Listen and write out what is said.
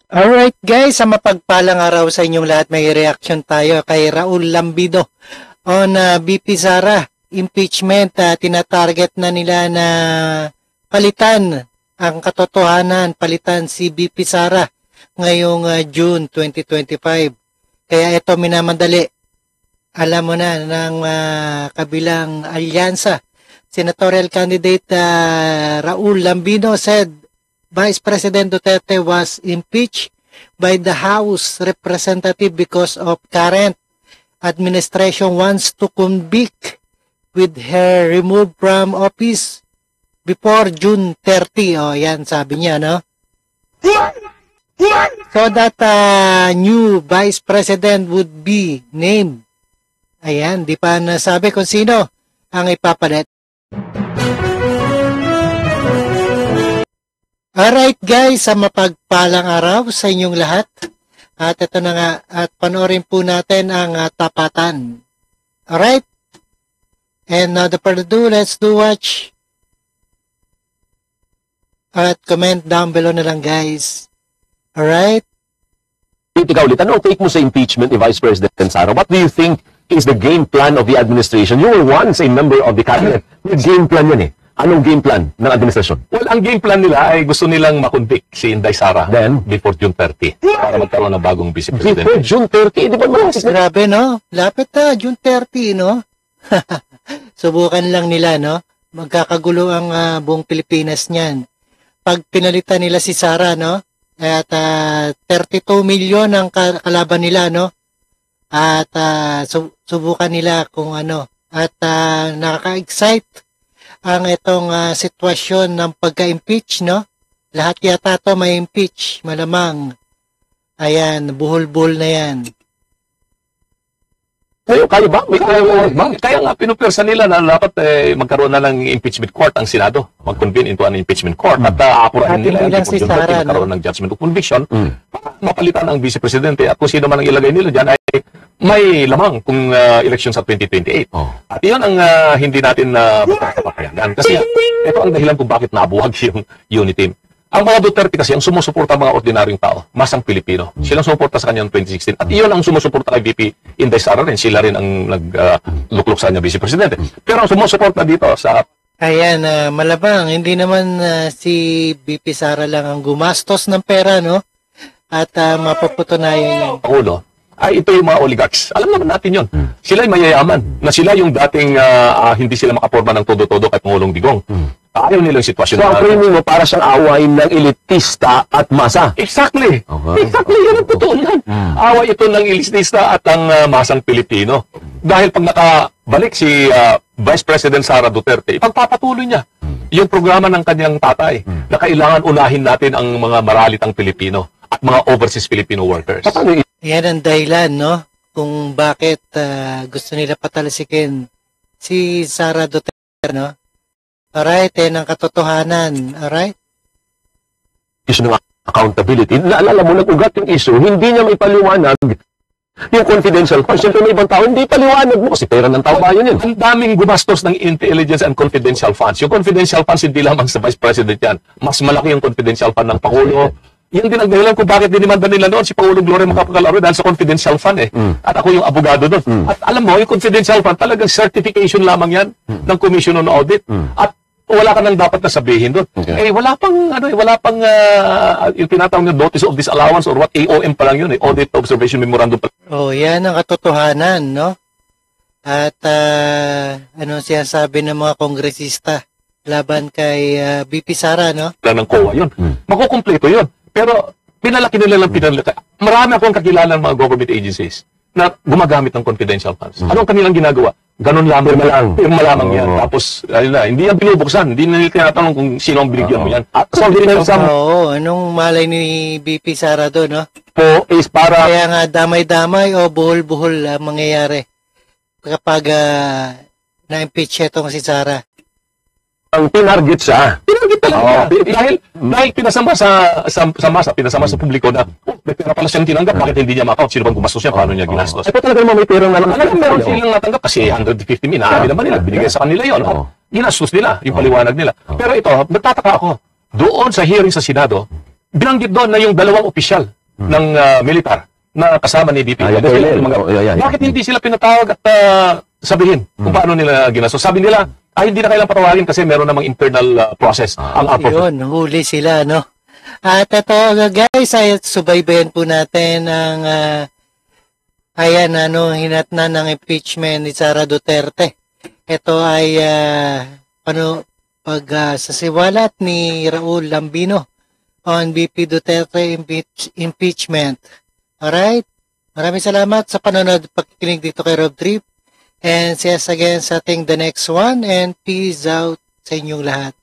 Alright guys, sa mapagpalang araw sa inyong lahat, may reaction tayo kay Raul Lambido on BP Sara impeachment. Tinatarget na nila na palitan ang katotohanan, palitan si BP Sara ngayong June 2025. Kaya ito minamadali. Alam mo na ng kabilang alyansa. Senatorial candidate Raul Lambido said Vice President Duterte was impeached by the House Representative because of current administration wants to convict with her removed from office before June 30. O, yan, sabi niya, no? So that new Vice President would be named. Ayan, di pa nasabi kung sino ang ipapalit. Alright guys, sa mapagpalang araw sa inyong lahat. At ito na nga, at panoorin po natin ang tapatan. Alright? And the further ado, let's do watch. At comment down below na lang guys. Alright? Ikaw ulit, anong take mo sa impeachment ni Vice President Sara? What do you think is the game plan of the administration? You were once a member of the cabinet. Yung game plan yan eh. Anong game plan ng administrasyon? Well, ang game plan nila ay gusto nilang makonvict si Inday Sara before June 30 para magkaroon ng bagong vice president. Before June 30? Di ba grabe, no? Lapit na, June 30, no? Subukan lang nila, no? Magkakagulo ang buong Pilipinas niyan. Pag pinalitan nila si Sara, no? At 32 million ang kalaban nila, no? At subukan nila kung ano. At nakaka-excite ang itong sitwasyon ng pagka-impeach, no? Lahat yata to may impeach, malamang. Ayan, buhol-buhol na yan. Kaya ba? Kaya nga, pinupersa nila na dapat magkaroon na ng impeachment court ang Senado. Mag-convene into an impeachment court. At apurahin nila yung si Sara, magkaroon ng judgment of conviction para mapalitan ang vice presidente. At kung sino man ang ilagay nila dyan ay may lamang kung election sa 2028. At iyon ang hindi natin papapayagan. Kasi ito ang dahilan kung bakit nabuhag yung unit team. Ang mga Duterte kasi, ang sumusuporta mga ordinaryong tao, masang Pilipino. Silang sumuporta sa kanya noong 2016. At iyon ang sumusuporta kay VP Inday Sara rin. Sila rin ang nagluklok sa kanya vice presidente. Pero ang sumusuporta dito sa... Ayan, malabang. Hindi naman si VP Sara lang ang gumastos ng pera, no? At mapaputunayan yan. Pangulo, ay ito yung mga oligarchs. Alam naman natin yon. Sila ay mayayaman. Na sila yung dating hindi sila makaporma ng todo-todo kay Pangulong Digong. Ayaw nila yung sitwasyon. So, ang framing mo para siyang awayin ng elitista at masa. Exactly. Exactly. Yan ang totoo yan. Away ito ng elitista at ang masang Pilipino. Dahil pag nakabalik si Vice President Sara Duterte, ipagpapatuloy niya yung programa ng kanyang tatay na kailangan unahin natin ang mga maralitang Pilipino at mga overseas Filipino workers. Yan ang dahilan, no? Kung bakit gusto nila patalsikin si Sara Duterte, no? Alright, yan ang katotohanan. Alright? Issue ng accountability. Naalala mo, nag-ugat yung issue, hindi niya may paliwanag yung confidential funds. Siyempre may ibang tao, hindi paliwanag mo kasi pera ng tao bayan yun. Ang daming gumastos ng intelligence and confidential funds. Yung confidential funds, hindi lamang sa Vice President yan. Mas malaki yung confidential fund ng Pangulo. Yan din ang dahilan kung bakit dinimanda nila noon si Pangulong Gloria Macapagal-Arroyo dahil sa confidential fund eh. At ako yung abogado doon. At alam mo, yung confidential fund, talagang certification lamang yan ng Commission on Audit. At wala ka nang dapat na sabihin doon. Eh, wala pang yung tinatawag na notice of disallowance or what, AOM pa lang yun eh. Audit Observation Memorandum pa. Oh, yan ang katotohanan, no? At ano siya sabi ng mga kongresista laban kay BP Sara, no? Lang ng COA yun. Makukumpleto yun. Pero pinalaki nila lang pinalaki. Marami akong kakilala ng mga government agencies na gumagamit ng confidential funds. Anong kanilang ginagawa? Ganun lamang. Pirma lamang yan. Tapos, ayun na, hindi yan binubuksan. Hindi na nila tinatanong kung sino ang binigyan mo yan. At so, oo, anong malay ni BP Sara doon, no? Po is para... Kaya nga, damay-damay o buhol-buhol ang mangyayari kapag na-impeach itong si Sara. Ang tinarget siya. Tinarget talaga. Dahil pinasama sa masa, pinasama sa publiko na may pera pala siyang tinanggap, bakit hindi niya ma-account? Sino bang gumastos niya? Paano niya ginastos? Ito talaga naman may pera na lang. Alam, meron silang natanggap kasi 150 min. Naman nila, binigay sa kanila yun. Ginastos nila, yung paliwanag nila. Pero ito, nagtataka ako, doon sa hearing sa Senado, binanggit doon na yung dalawang opisyal ng militar na kasama ni BP. Yung colonel. Bakit hindi sila pinatawag at sabihin kung paano nila ginastos? Sabi nila, hindi na kailang patawagin kasi meron namang internal process. Ang Yun, huli sila, no? At ito, guys, ay subaybayan po natin ang hinatnan ng impeachment ni Sara Duterte. Ito ay sasiwalat ni Raul Lambino on BP Duterte impeachment. Alright? Maraming salamat sa panonood at pagkikinig dito kay Rob Trip. And see us again sa ating the next one. And peace out sa inyong lahat.